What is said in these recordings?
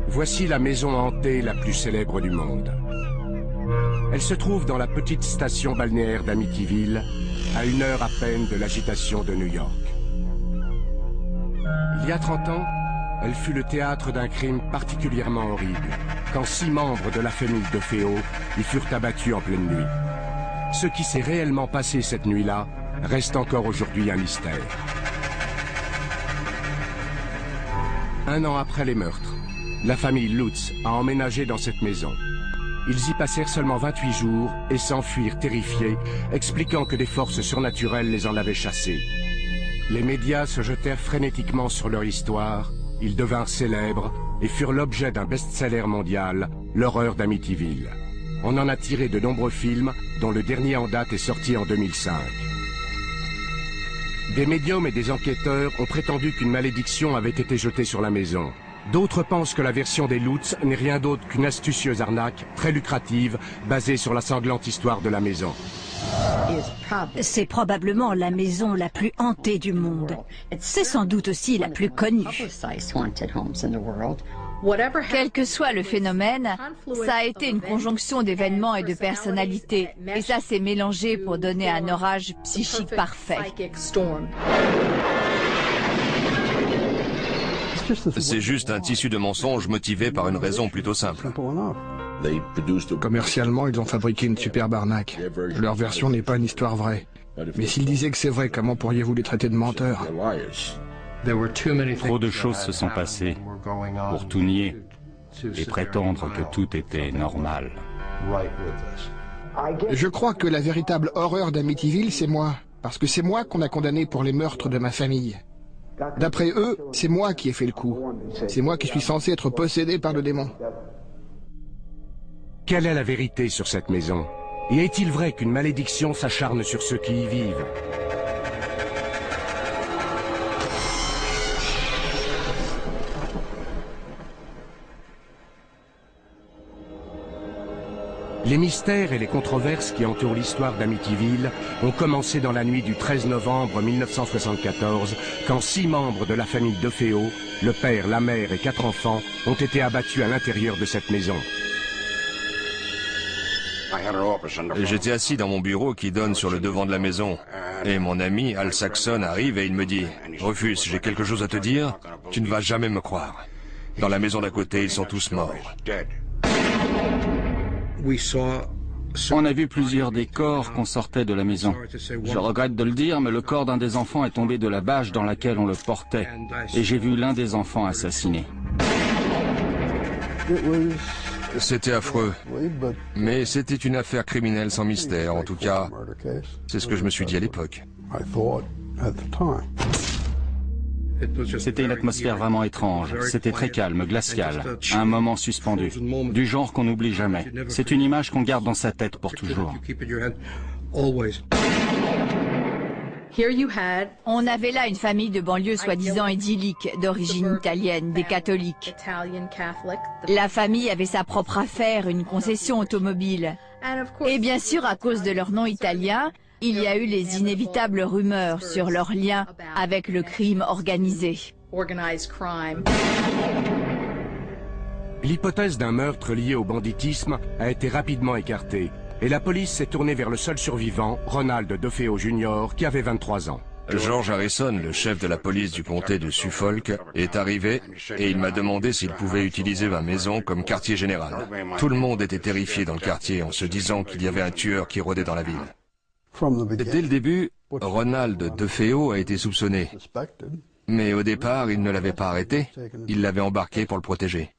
Voici la maison hantée la plus célèbre du monde. Elle se trouve dans la petite station balnéaire d'Amityville, à 1 heure à peine de l'agitation de New York. Il y a 30 ans, elle fut le théâtre d'un crime particulièrement horrible, quand 6 membres de la famille DeFeo y furent abattus en pleine nuit. Ce qui s'est réellement passé cette nuit-là reste encore aujourd'hui un mystère. 1 an après les meurtres, la famille Lutz a emménagé dans cette maison. Ils y passèrent seulement 28 jours et s'enfuirent terrifiés, expliquant que des forces surnaturelles les en avaient chassés. Les médias se jetèrent frénétiquement sur leur histoire, ils devinrent célèbres et furent l'objet d'un best-seller mondial, L'horreur d'Amityville. On en a tiré de nombreux films, dont le dernier en date est sorti en 2005. Des médiums et des enquêteurs ont prétendu qu'une malédiction avait été jetée sur la maison. D'autres pensent que la version des Lutz n'est rien d'autre qu'une astucieuse arnaque, très lucrative, basée sur la sanglante histoire de la maison. C'est probablement la maison la plus hantée du monde. C'est sans doute aussi la plus connue. Quel que soit le phénomène, ça a été une conjonction d'événements et de personnalités. Et ça s'est mélangé pour donner un orage psychique parfait. C'est juste un tissu de mensonges motivé par une raison plutôt simple. Commercialement, ils ont fabriqué une superbe arnaque. Leur version n'est pas une histoire vraie. Mais s'ils disaient que c'est vrai, comment pourriez-vous les traiter de menteurs? Trop de choses se sont passées pour tout nier et prétendre que tout était normal. Je crois que la véritable horreur d'Amityville, c'est moi. Parce que c'est moi qu'on a condamné pour les meurtres de ma famille. D'après eux, c'est moi qui ai fait le coup. C'est moi qui suis censé être possédé par le démon. Quelle est la vérité sur cette maison? Et est-il vrai qu'une malédiction s'acharne sur ceux qui y vivent? Les mystères et les controverses qui entourent l'histoire d'Amityville ont commencé dans la nuit du 13 novembre 1974, quand 6 membres de la famille DeFeo, le père, la mère et 4 enfants, ont été abattus à l'intérieur de cette maison. J'étais assis dans mon bureau qui donne sur le devant de la maison. Et mon ami Al Saxon arrive et il me dit « Rufus, j'ai quelque chose à te dire, tu ne vas jamais me croire. Dans la maison d'à côté, ils sont tous morts. » On a vu plusieurs des corps qu'on sortait de la maison. Je regrette de le dire, mais le corps d'un des enfants est tombé de la bâche dans laquelle on le portait. Et j'ai vu l'un des enfants assassiné. C'était affreux. Mais c'était une affaire criminelle sans mystère. En tout cas, c'est ce que je me suis dit à l'époque. C'était une atmosphère vraiment étrange. C'était très calme, glacial. Un moment suspendu. Du genre qu'on n'oublie jamais. C'est une image qu'on garde dans sa tête pour toujours. On avait là une famille de banlieue soi-disant idyllique, d'origine italienne, des catholiques. La famille avait sa propre affaire, une concession automobile. Et bien sûr, à cause de leur nom italien, il y a eu les inévitables rumeurs sur leur lien avec le crime organisé. L'hypothèse d'un meurtre lié au banditisme a été rapidement écartée, et la police s'est tournée vers le seul survivant, Ronald DeFeo Jr., qui avait 23 ans. George Harrison, le chef de la police du comté de Suffolk, est arrivé et il m'a demandé s'il pouvait utiliser ma maison comme quartier général. Tout le monde était terrifié dans le quartier en se disant qu'il y avait un tueur qui rôdait dans la ville. Dès le début, Ronald DeFeo a été soupçonné. Mais au départ, il ne l'avait pas arrêté, il l'avait embarqué pour le protéger.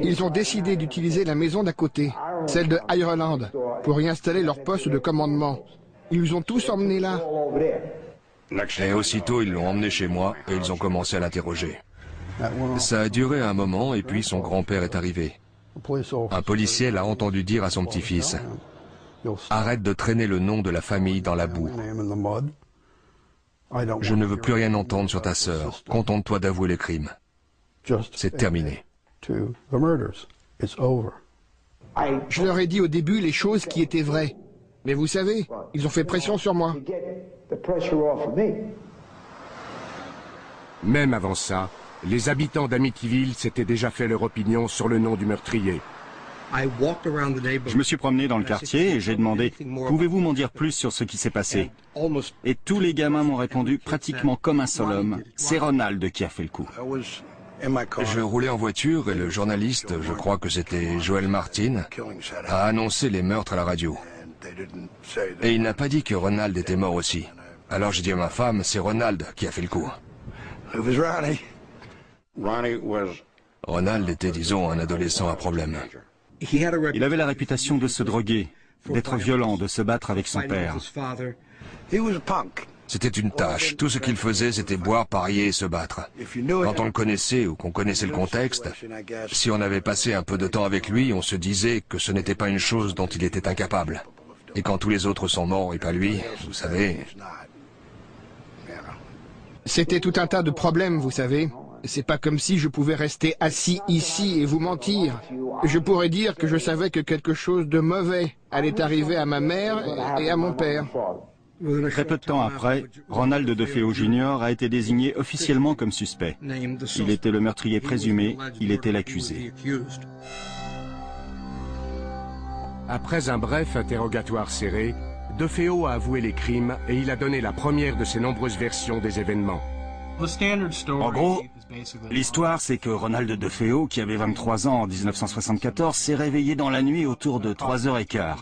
Ils ont décidé d'utiliser la maison d'à côté, celle de Ireland, pour y installer leur poste de commandement. Ils nous ont tous emmenés là. Et aussitôt, ils l'ont emmené chez moi et ils ont commencé à l'interroger. Ça a duré un moment et puis son grand-père est arrivé. Un policier l'a entendu dire à son petit-fils « Arrête de traîner le nom de la famille dans la boue. Je ne veux plus rien entendre sur ta sœur. Contente-toi d'avouer les crimes. C'est terminé. » Je leur ai dit au début les choses qui étaient vraies. Mais vous savez, ils ont fait pression sur moi. Même avant ça, Les habitants d'Amityville s'étaient déjà fait leur opinion sur le nom du meurtrier. Je me suis promené dans le quartier et j'ai demandé « Pouvez-vous m'en dire plus sur ce qui s'est passé ?» Et tous les gamins m'ont répondu pratiquement comme un seul homme « C'est Ronald qui a fait le coup. » Je roulais en voiture et le journaliste, je crois que c'était Joel Martin, a annoncé les meurtres à la radio. Et il n'a pas dit que Ronald était mort aussi. Alors j'ai dit à ma femme, c'est Ronald qui a fait le coup. Ronald était, disons, un adolescent à problème. Il avait la réputation de se droguer, d'être violent, de se battre avec son père. C'était une tâche. Tout ce qu'il faisait, c'était boire, parier et se battre. Quand on le connaissait ou qu'on connaissait le contexte, si on avait passé un peu de temps avec lui, on se disait que ce n'était pas une chose dont il était incapable. Et quand tous les autres sont morts et pas lui, vous savez... C'était tout un tas de problèmes, vous savez. C'est pas comme si je pouvais rester assis ici et vous mentir. Je pourrais dire que je savais que quelque chose de mauvais allait arriver à ma mère et à mon père. Très peu de temps après, Ronald DeFeo Jr. a été désigné officiellement comme suspect. Il était le meurtrier présumé, il était l'accusé. Après un bref interrogatoire serré, DeFeo a avoué les crimes et il a donné la première de ses nombreuses versions des événements. En gros, l'histoire c'est que Ronald DeFeo, qui avait 23 ans en 1974, s'est réveillé dans la nuit autour de 3h15.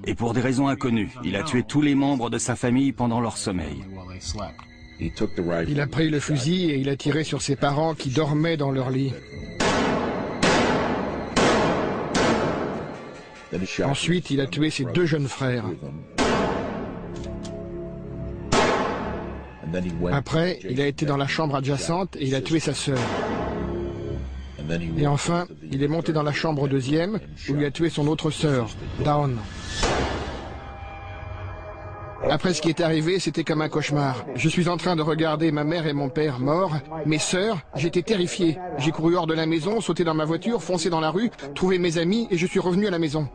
Et pour des raisons inconnues, il a tué tous les membres de sa famille pendant leur sommeil. Il a pris le fusil et il a tiré sur ses parents qui dormaient dans leur lit. Ensuite, il a tué ses deux jeunes frères. Après, il a été dans la chambre adjacente et il a tué sa sœur. Et enfin, il est monté dans la chambre deuxième où il a tué son autre sœur, Dawn. Après ce qui est arrivé, c'était comme un cauchemar. Je suis en train de regarder ma mère et mon père morts, mes sœurs, j'étais terrifié. J'ai couru hors de la maison, sauté dans ma voiture, foncé dans la rue, trouvé mes amis et je suis revenu à la maison.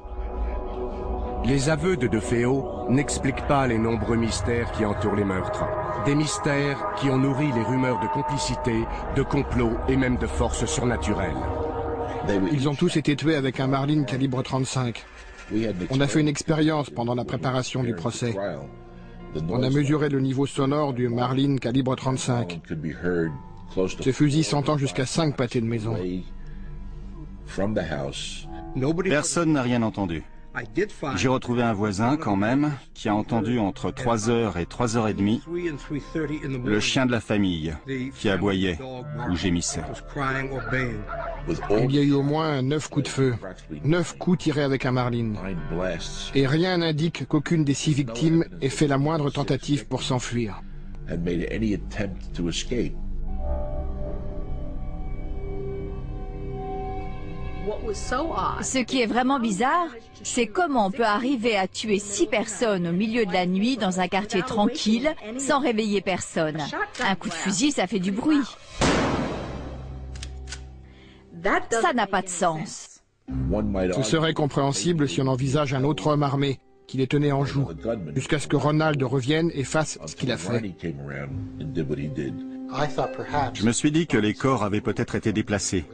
Les aveux de DeFeo n'expliquent pas les nombreux mystères qui entourent les meurtres. Des mystères qui ont nourri les rumeurs de complicité, de complot et même de forces surnaturelles. Ils ont tous été tués avec un Marlin calibre 35. On a fait une expérience pendant la préparation du procès. On a mesuré le niveau sonore du Marlin calibre 35. Ce fusil s'entend jusqu'à 5 pâtés de maison. Personne n'a rien entendu. J'ai retrouvé un voisin quand même qui a entendu entre 3h et 3h30 le chien de la famille qui aboyait ou gémissait. Il y a eu au moins 9 coups de feu, 9 coups tirés avec un Marlin. Et rien n'indique qu'aucune des 6 victimes ait fait la moindre tentative pour s'enfuir. Ce qui est vraiment bizarre, c'est comment on peut arriver à tuer 6 personnes au milieu de la nuit dans un quartier tranquille sans réveiller personne. Un coup de fusil, ça fait du bruit. Ça n'a pas de sens. Ce serait compréhensible si on envisage un autre homme armé qui les tenait en joue, jusqu'à ce que Ronald revienne et fasse ce qu'il a fait. Je me suis dit que les corps avaient peut-être été déplacés.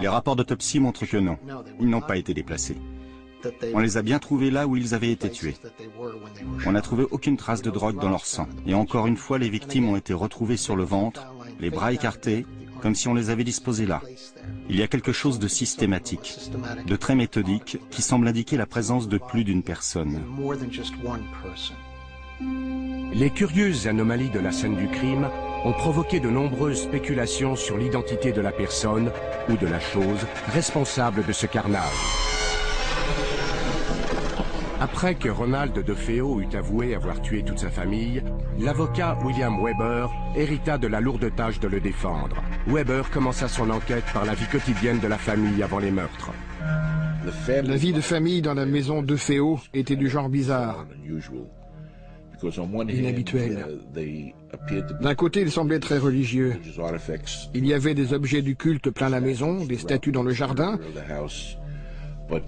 Les rapports d'autopsie montrent que non, ils n'ont pas été déplacés. On les a bien trouvés là où ils avaient été tués. On n'a trouvé aucune trace de drogue dans leur sang. Et encore une fois, les victimes ont été retrouvées sur le ventre, les bras écartés, comme si on les avait disposés là. Il y a quelque chose de systématique, de très méthodique, qui semble indiquer la présence de plus d'une personne. Les curieuses anomalies de la scène du crime ont provoqué de nombreuses spéculations sur l'identité de la personne ou de la chose responsable de ce carnage. Après que Ronald DeFeo eut avoué avoir tué toute sa famille, l'avocat William Weber hérita de la lourde tâche de le défendre. Weber commença son enquête par la vie quotidienne de la famille avant les meurtres. La vie de famille dans la maison DeFeo était du genre bizarre, inhabituel. D'un côté, il semblait très religieux. Il y avait des objets du culte plein la maison, des statues dans le jardin.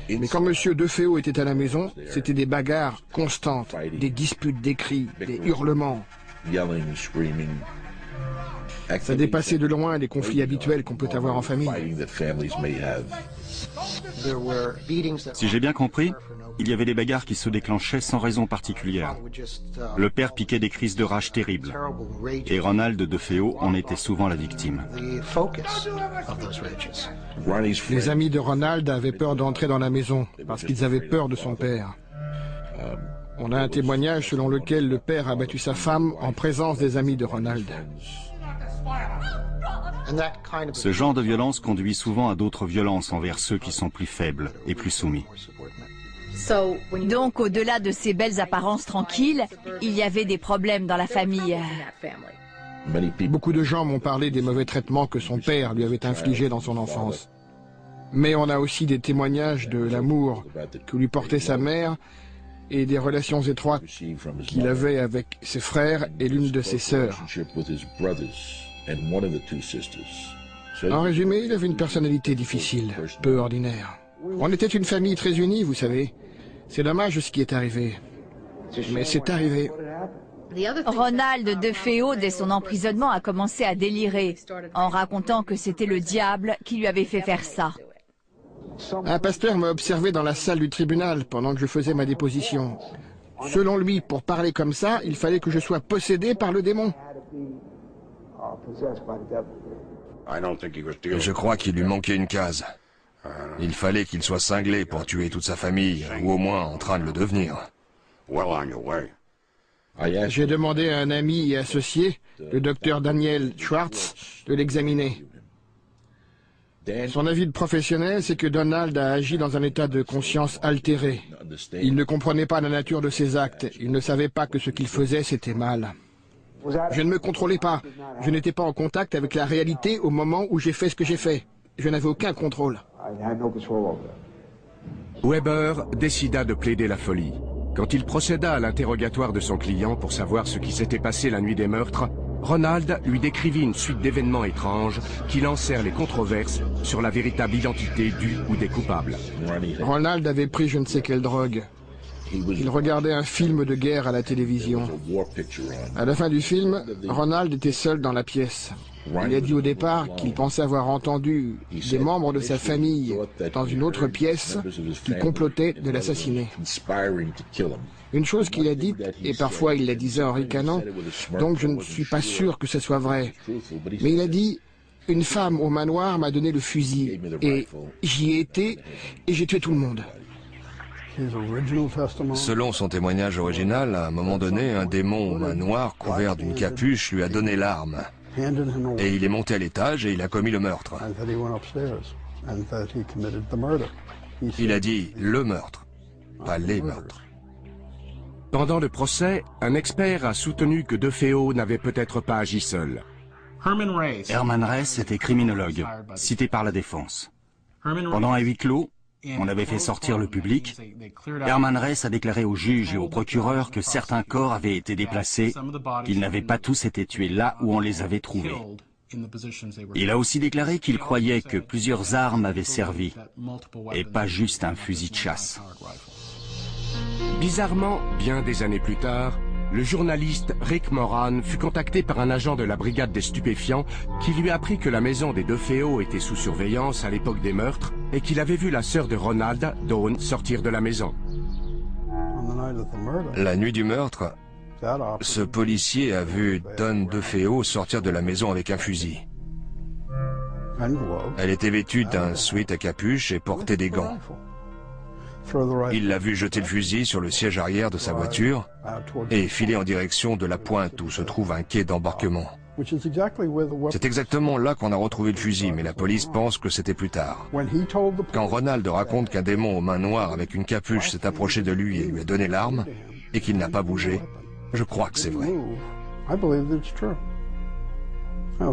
Mais quand M. DeFeo était à la maison, c'était des bagarres constantes, des disputes, des cris, des hurlements. Ça dépassait de loin les conflits habituels qu'on peut avoir en famille. Si j'ai bien compris, il y avait des bagarres qui se déclenchaient sans raison particulière. Le père piquait des crises de rage terribles. Et Ronald DeFeo en était souvent la victime. Les amis de Ronald avaient peur d'entrer dans la maison parce qu'ils avaient peur de son père. On a un témoignage selon lequel le père a battu sa femme en présence des amis de Ronald. Ce genre de violence conduit souvent à d'autres violences envers ceux qui sont plus faibles et plus soumis. Donc, au-delà de ces belles apparences tranquilles, il y avait des problèmes dans la famille. Beaucoup de gens m'ont parlé des mauvais traitements que son père lui avait infligés dans son enfance. Mais on a aussi des témoignages de l'amour que lui portait sa mère et des relations étroites qu'il avait avec ses frères et l'une de ses sœurs. En résumé, il avait une personnalité difficile, peu ordinaire. On était une famille très unie, vous savez. C'est dommage ce qui est arrivé. Mais c'est arrivé. Ronald DeFeo, dès son emprisonnement, a commencé à délirer, en racontant que c'était le diable qui lui avait fait faire ça. Un pasteur m'a observé dans la salle du tribunal pendant que je faisais ma déposition. Selon lui, pour parler comme ça, il fallait que je sois possédé par le démon. Je crois qu'il lui manquait une case. Il fallait qu'il soit cinglé pour tuer toute sa famille, ou au moins en train de le devenir. J'ai demandé à un ami et associé, le docteur Daniel Schwartz, de l'examiner. Son avis de professionnel, c'est que Donald a agi dans un état de conscience altéré. Il ne comprenait pas la nature de ses actes. Il ne savait pas que ce qu'il faisait, c'était mal. Je ne me contrôlais pas. Je n'étais pas en contact avec la réalité au moment où j'ai fait ce que j'ai fait. Je n'avais aucun contrôle. Weber décida de plaider la folie. Quand il procéda à l'interrogatoire de son client pour savoir ce qui s'était passé la nuit des meurtres, Ronald lui décrivit une suite d'événements étranges qui lancèrent les controverses sur la véritable identité du ou des coupables. Ronald avait pris je ne sais quelle drogue. Il regardait un film de guerre à la télévision. À la fin du film, Ronald était seul dans la pièce. Il a dit au départ qu'il pensait avoir entendu des membres de sa famille dans une autre pièce qui complotaient de l'assassiner. Une chose qu'il a dite, et parfois il la disait en ricanant, donc je ne suis pas sûr que ce soit vrai. Mais il a dit, une femme au manoir m'a donné le fusil, et j'y ai été, et j'ai tué tout le monde. Selon son témoignage original, à un moment donné, un démon au main noire couvert d'une capuche lui a donné l'arme. Et il est monté à l'étage et il a commis le meurtre. Il a dit le meurtre, pas les meurtres. Pendant le procès, un expert a soutenu que DeFeo n'avait peut-être pas agi seul. Herman Reyes était criminologue, cité par la défense. Pendant un huis clos, on avait fait sortir le public. Herman Reyes a déclaré au juge et au procureur que certains corps avaient été déplacés, qu'ils n'avaient pas tous été tués là où on les avait trouvés. Il a aussi déclaré qu'il croyait que plusieurs armes avaient servi, et pas juste un fusil de chasse. Bizarrement, bien des années plus tard, le journaliste Rick Moran fut contacté par un agent de la brigade des stupéfiants qui lui apprit que la maison des DeFeo était sous surveillance à l'époque des meurtres et qu'il avait vu la sœur de Ronald, Dawn, sortir de la maison. La nuit du meurtre, ce policier a vu Dawn DeFeo sortir de la maison avec un fusil. Elle était vêtue d'un sweat à capuche et portait des gants. Il l'a vu jeter le fusil sur le siège arrière de sa voiture et filer en direction de la pointe où se trouve un quai d'embarquement. C'est exactement là qu'on a retrouvé le fusil, mais la police pense que c'était plus tard. Quand Ronald raconte qu'un démon aux mains noires avec une capuche s'est approché de lui et lui a donné l'arme, et qu'il n'a pas bougé, je crois que c'est vrai.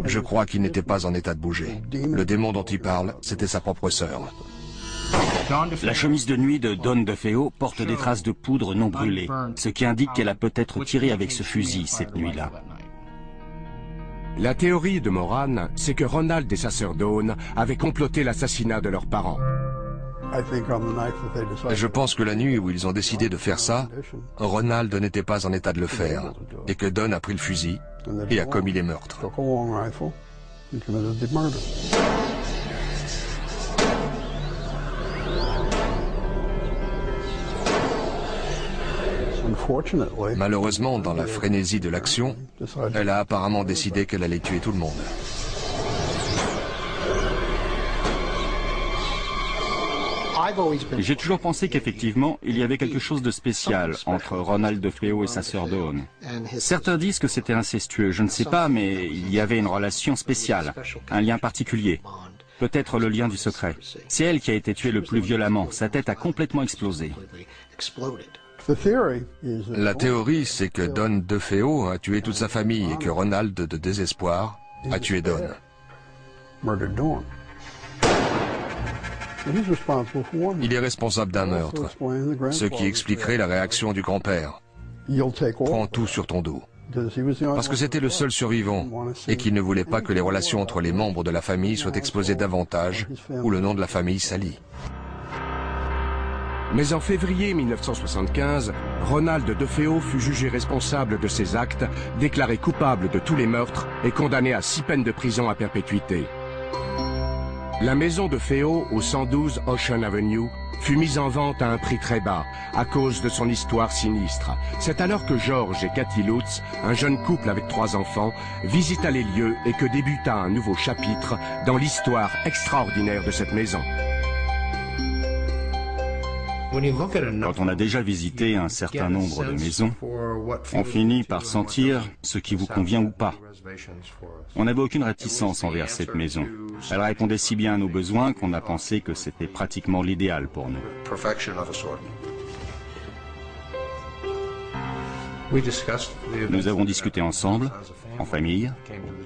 Je crois qu'il n'était pas en état de bouger. Le démon dont il parle, c'était sa propre sœur. La chemise de nuit de Dawn DeFeo porte des traces de poudre non brûlée, ce qui indique qu'elle a peut-être tiré avec ce fusil cette nuit-là. La théorie de Moran, c'est que Ronald et sa sœur Dawn avaient comploté l'assassinat de leurs parents. Je pense que la nuit où ils ont décidé de faire ça, Ronald n'était pas en état de le faire, et que Dawn a pris le fusil, et a commis les meurtres. Malheureusement, dans la frénésie de l'action, elle a apparemment décidé qu'elle allait tuer tout le monde. J'ai toujours pensé qu'effectivement, il y avait quelque chose de spécial entre Ronald DeFeo et sa sœur Dawn. Certains disent que c'était incestueux, je ne sais pas, mais il y avait une relation spéciale, un lien particulier. Peut-être le lien du secret. C'est elle qui a été tuée le plus violemment, sa tête a complètement explosé. La théorie, c'est que Don DeFeo a tué toute sa famille et que Ronald, de désespoir, a tué Don. Il est responsable d'un meurtre, ce qui expliquerait la réaction du grand-père. Prends tout sur ton dos. Parce que c'était le seul survivant et qu'il ne voulait pas que les relations entre les membres de la famille soient exposées davantage ou le nom de la famille sali. Mais en février 1975, Ronald DeFeo fut jugé responsable de ses actes, déclaré coupable de tous les meurtres et condamné à 6 peines de prison à perpétuité. La maison DeFeo, au 112 Ocean Avenue, fut mise en vente à un prix très bas, à cause de son histoire sinistre. C'est alors que George et Kathy Lutz, un jeune couple avec 3 enfants, visita les lieux et que débuta un nouveau chapitre dans l'histoire extraordinaire de cette maison. Quand on a déjà visité un certain nombre de maisons, on finit par sentir ce qui vous convient ou pas. On n'avait aucune réticence envers cette maison. Elle répondait si bien à nos besoins qu'on a pensé que c'était pratiquement l'idéal pour nous. Nous avons discuté ensemble, en famille,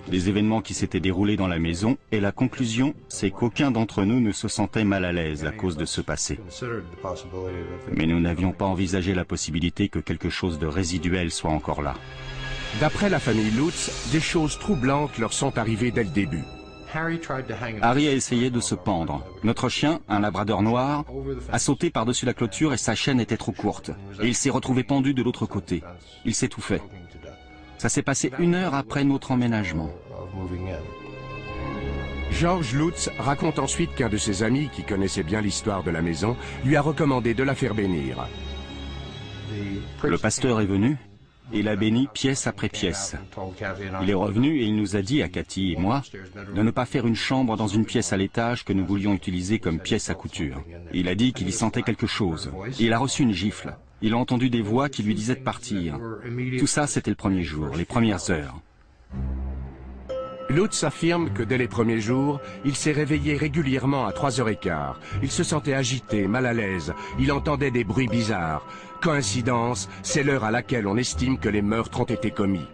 des événements qui s'étaient déroulés dans la maison et la conclusion, c'est qu'aucun d'entre nous ne se sentait mal à l'aise à cause de ce passé. Mais nous n'avions pas envisagé la possibilité que quelque chose de résiduel soit encore là. D'après la famille Lutz, des choses troublantes leur sont arrivées dès le début. Harry a essayé de se pendre. Notre chien, un labrador noir, a sauté par-dessus la clôture et sa chaîne était trop courte. Et il s'est retrouvé pendu de l'autre côté. Il s'étouffait. Ça s'est passé 1 heure après notre emménagement. George Lutz raconte ensuite qu'un de ses amis, qui connaissait bien l'histoire de la maison, lui a recommandé de la faire bénir. Le pasteur est venu et l'a béni pièce après pièce. Il est revenu et il nous a dit, à Cathy et moi, de ne pas faire une chambre dans une pièce à l'étage que nous voulions utiliser comme pièce à couture. Il a dit qu'il y sentait quelque chose. Il a reçu une gifle. Il a entendu des voix qui lui disaient de partir. Tout ça, c'était le premier jour, les premières heures. Lutz affirme que dès les premiers jours, il s'est réveillé régulièrement à 3h15. Il se sentait agité, mal à l'aise. Il entendait des bruits bizarres. Coïncidence, c'est l'heure à laquelle on estime que les meurtres ont été commis.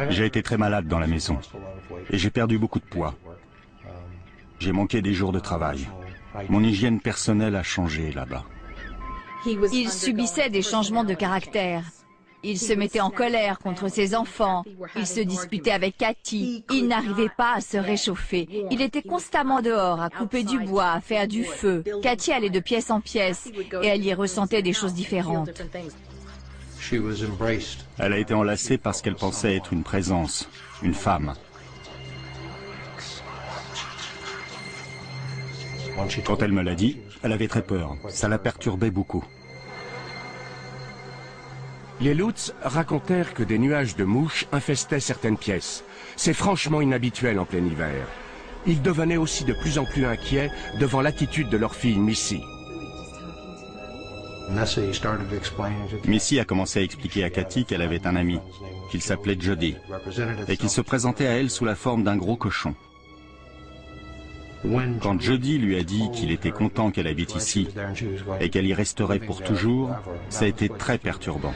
J'ai été très malade dans la maison et j'ai perdu beaucoup de poids. J'ai manqué des jours de travail. Mon hygiène personnelle a changé là-bas. Il subissait des changements de caractère. Il se mettait en colère contre ses enfants. Il se disputait avec Cathy. Il n'arrivait pas à se réchauffer. Il était constamment dehors, à couper du bois, à faire du feu. Cathy allait de pièce en pièce et elle y ressentait des choses différentes. Elle a été enlacée parce qu'elle pensait être une présence, une femme. Quand elle me l'a dit, elle avait très peur. Ça la perturbait beaucoup. Les Lutz racontèrent que des nuages de mouches infestaient certaines pièces. C'est franchement inhabituel en plein hiver. Ils devenaient aussi de plus en plus inquiets devant l'attitude de leur fille Missy. Missy a commencé à expliquer à Cathy qu'elle avait un ami, qu'il s'appelait Jody, et qu'il se présentait à elle sous la forme d'un gros cochon. Quand Jody lui a dit qu'il était content qu'elle habite ici et qu'elle y resterait pour toujours, ça a été très perturbant.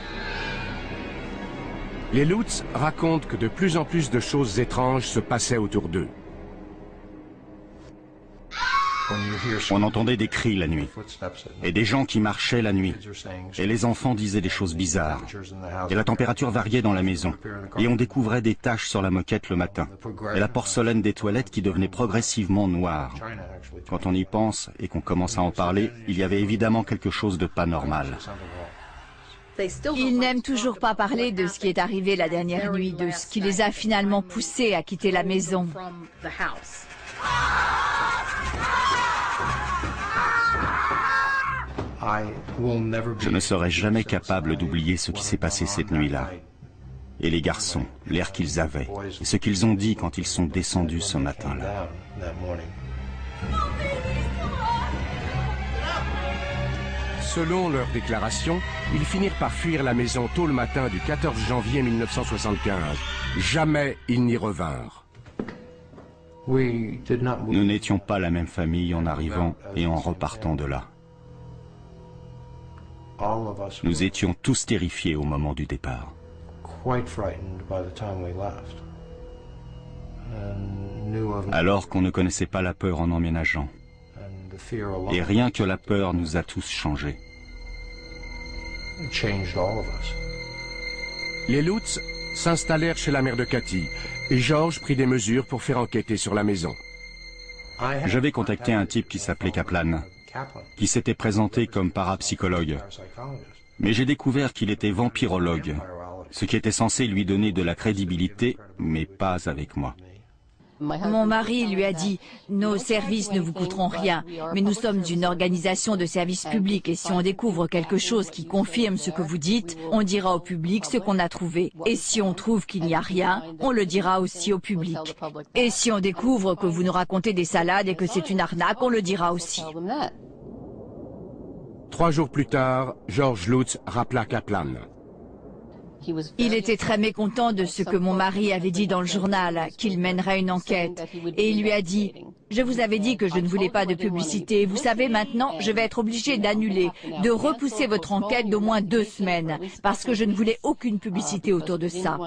Les Lutz racontent que de plus en plus de choses étranges se passaient autour d'eux. On entendait des cris la nuit, et des gens qui marchaient la nuit, et les enfants disaient des choses bizarres, et la température variait dans la maison, et on découvrait des taches sur la moquette le matin, et la porcelaine des toilettes qui devenait progressivement noire. Quand on y pense et qu'on commence à en parler, il y avait évidemment quelque chose de pas normal. Ils n'aiment toujours pas parler de ce qui est arrivé la dernière nuit, de ce qui les a finalement poussés à quitter la maison. Je ne serai jamais capable d'oublier ce qui s'est passé cette nuit-là. Et les garçons, l'air qu'ils avaient, et ce qu'ils ont dit quand ils sont descendus ce matin-là. Selon leurs déclarations, ils finirent par fuir la maison tôt le matin du 14 janvier 1975. Jamais ils n'y revinrent. Nous n'étions pas la même famille en arrivant et en repartant de là. Nous étions tous terrifiés au moment du départ. Alors qu'on ne connaissait pas la peur en emménageant. Et rien que la peur nous a tous changés. Les Lutz s'installèrent chez la mère de Cathy et George prit des mesures pour faire enquêter sur la maison. J'avais contacté un type qui s'appelait Kaplan, qui s'était présenté comme parapsychologue. Mais j'ai découvert qu'il était vampirologue, ce qui était censé lui donner de la crédibilité, mais pas avec moi. Mon mari lui a dit « Nos services ne vous coûteront rien, mais nous sommes une organisation de service public et si on découvre quelque chose qui confirme ce que vous dites, on dira au public ce qu'on a trouvé. Et si on trouve qu'il n'y a rien, on le dira aussi au public. Et si on découvre que vous nous racontez des salades et que c'est une arnaque, on le dira aussi. » 3 jours plus tard, George Lutz rappela Kaplan. Il était très mécontent de ce que mon mari avait dit dans le journal, qu'il mènerait une enquête. Et il lui a dit « Je vous avais dit que je ne voulais pas de publicité. Vous savez, maintenant, je vais être obligé d'annuler, de repousser votre enquête d'au moins 2 semaines, parce que je ne voulais aucune publicité autour de ça. »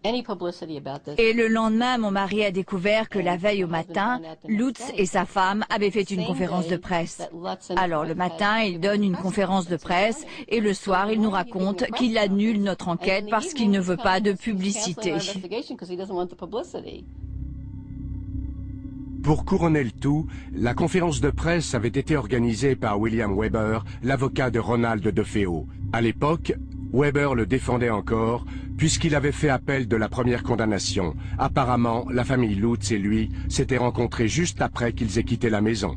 Et le lendemain, mon mari a découvert que la veille au matin, Lutz et sa femme avaient fait une conférence de presse. Alors le matin, il donne une conférence de presse et le soir, il nous raconte qu'il annule notre enquête parce qu'il ne veut pas de publicité. Pour couronner le tout, la conférence de presse avait été organisée par William Weber, l'avocat de Ronald DeFeo. À l'époque, Weber le défendait encore, puisqu'il avait fait appel de la première condamnation. Apparemment, la famille Lutz et lui s'étaient rencontrés juste après qu'ils aient quitté la maison.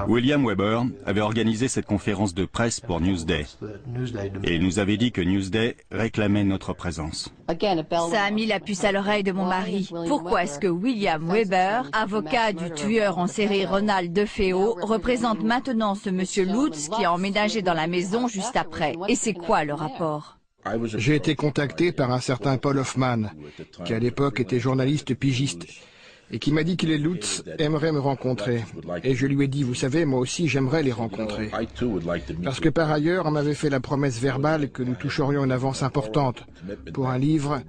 William Weber avait organisé cette conférence de presse pour Newsday et il nous avait dit que Newsday réclamait notre présence. Ça a mis la puce à l'oreille de mon mari. Pourquoi est-ce que William Weber, avocat du tueur en série Ronald DeFeo, représente maintenant ce monsieur Lutz qui a emménagé dans la maison juste après? Et c'est quoi le rapport? J'ai été contacté par un certain Paul Hoffman, qui à l'époque était journaliste pigiste, et qui m'a dit que les Lutz aimeraient me rencontrer. Et je lui ai dit, vous savez, moi aussi j'aimerais les rencontrer. Parce que par ailleurs, on m'avait fait la promesse verbale que nous toucherions une avance importante pour un livre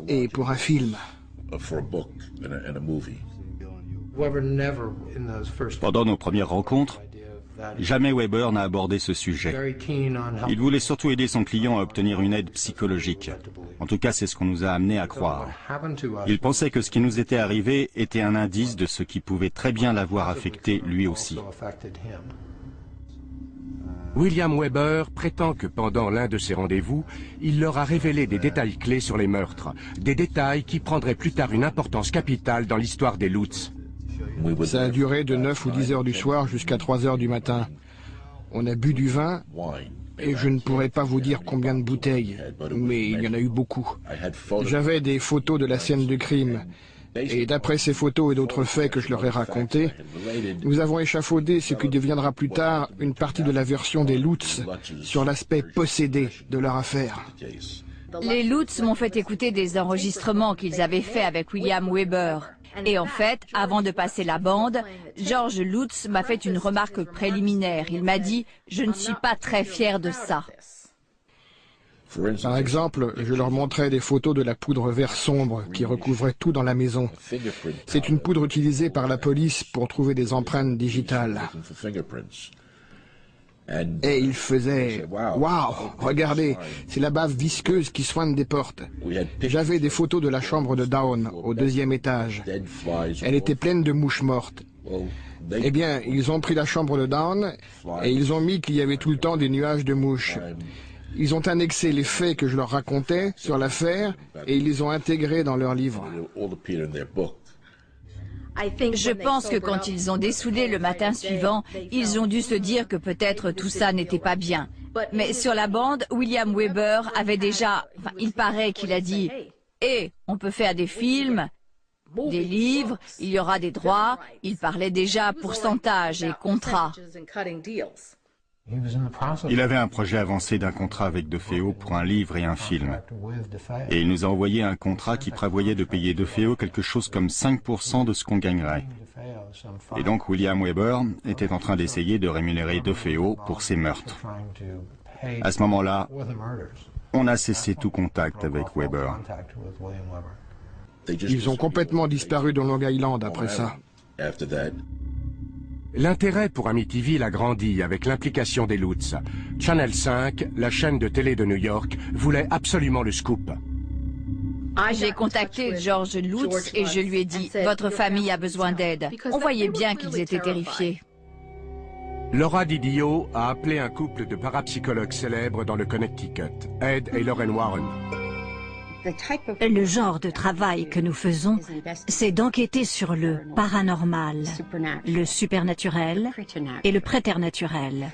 et pour un film. Pendant nos premières rencontres, jamais Weber n'a abordé ce sujet. Il voulait surtout aider son client à obtenir une aide psychologique. En tout cas, c'est ce qu'on nous a amené à croire. Il pensait que ce qui nous était arrivé était un indice de ce qui pouvait très bien l'avoir affecté lui aussi. William Weber prétend que pendant l'un de ses rendez-vous, il leur a révélé des détails clés sur les meurtres, des détails qui prendraient plus tard une importance capitale dans l'histoire des Lutz. Ça a duré de 9 ou 10 heures du soir jusqu'à 3 heures du matin. On a bu du vin, et je ne pourrais pas vous dire combien de bouteilles, mais il y en a eu beaucoup. J'avais des photos de la scène du crime, et d'après ces photos et d'autres faits que je leur ai racontés, nous avons échafaudé ce qui deviendra plus tard une partie de la version des Lutz sur l'aspect possédé de leur affaire. Les Lutz m'ont fait écouter des enregistrements qu'ils avaient faits avec William Weber. Et en fait, avant de passer la bande, George Lutz m'a fait une remarque préliminaire. Il m'a dit « Je ne suis pas très fier de ça ». Par exemple, je leur montrais des photos de la poudre vert sombre qui recouvrait tout dans la maison. C'est une poudre utilisée par la police pour trouver des empreintes digitales. Et il faisait « Waouh, regardez, c'est la bave visqueuse qui soigne des portes. » J'avais des photos de la chambre de Down, au 2e étage. Elle était pleine de mouches mortes. Eh bien, ils ont pris la chambre de Dawn et ils ont mis qu'il y avait tout le temps des nuages de mouches. Ils ont annexé les faits que je leur racontais sur l'affaire et ils les ont intégrés dans leur livre. Je pense que quand ils ont dessoudé le matin suivant, ils ont dû se dire que peut-être tout ça n'était pas bien. Mais sur la bande, William Weber avait déjà... Enfin, il paraît qu'il a dit « Eh, on peut faire des films, des livres, il y aura des droits. » Il parlait déjà pourcentage et contrat. Il avait un projet avancé d'un contrat avec DeFeo pour un livre et un film. Et il nous a envoyé un contrat qui prévoyait de payer DeFeo quelque chose comme 5% de ce qu'on gagnerait. Et donc William Weber était en train d'essayer de rémunérer DeFeo pour ses meurtres. À ce moment-là, on a cessé tout contact avec Weber. Ils ont complètement disparu dans Long Island après ça. L'intérêt pour Amityville a grandi avec l'implication des Lutz. Channel 5, la chaîne de télé de New York, voulait absolument le scoop. J'ai contacté George Lutz et je lui ai dit « Votre famille a besoin d'aide ». On voyait bien qu'ils étaient terrifiés. Laura Didio a appelé un couple de parapsychologues célèbres dans le Connecticut, Ed et Lorraine Warren. Le genre de travail que nous faisons, c'est d'enquêter sur le paranormal, le supernaturel et le préternaturel.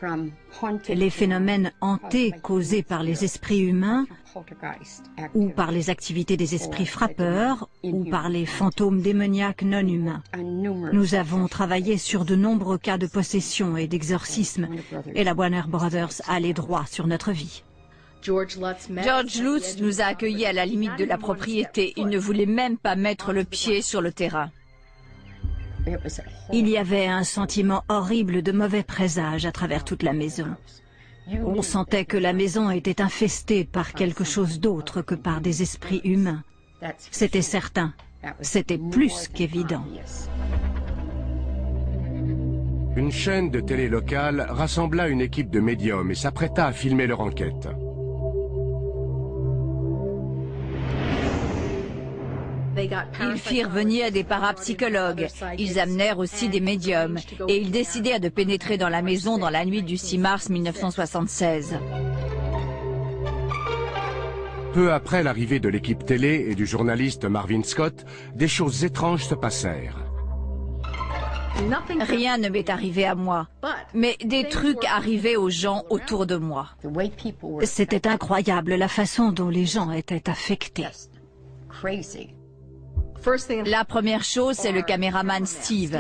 Les phénomènes hantés causés par les esprits humains ou par les activités des esprits frappeurs ou par les fantômes démoniaques non humains. Nous avons travaillé sur de nombreux cas de possession et d'exorcisme et la Warner Brothers a les droits sur notre vie. George Lutz nous a accueillis à la limite de la propriété. Il ne voulait même pas mettre le pied sur le terrain. Il y avait un sentiment horrible de mauvais présage à travers toute la maison. On sentait que la maison était infestée par quelque chose d'autre que par des esprits humains. C'était certain. C'était plus qu'évident. Une chaîne de télé locale rassembla une équipe de médiums et s'apprêta à filmer leur enquête. Ils firent venir des parapsychologues, ils amenèrent aussi des médiums, et ils décidèrent de pénétrer dans la maison dans la nuit du 6 mars 1976. Peu après l'arrivée de l'équipe télé et du journaliste Marvin Scott, des choses étranges se passèrent. Rien ne m'est arrivé à moi, mais des trucs arrivaient aux gens autour de moi. C'était incroyable la façon dont les gens étaient affectés. La première chose, c'est le caméraman Steve.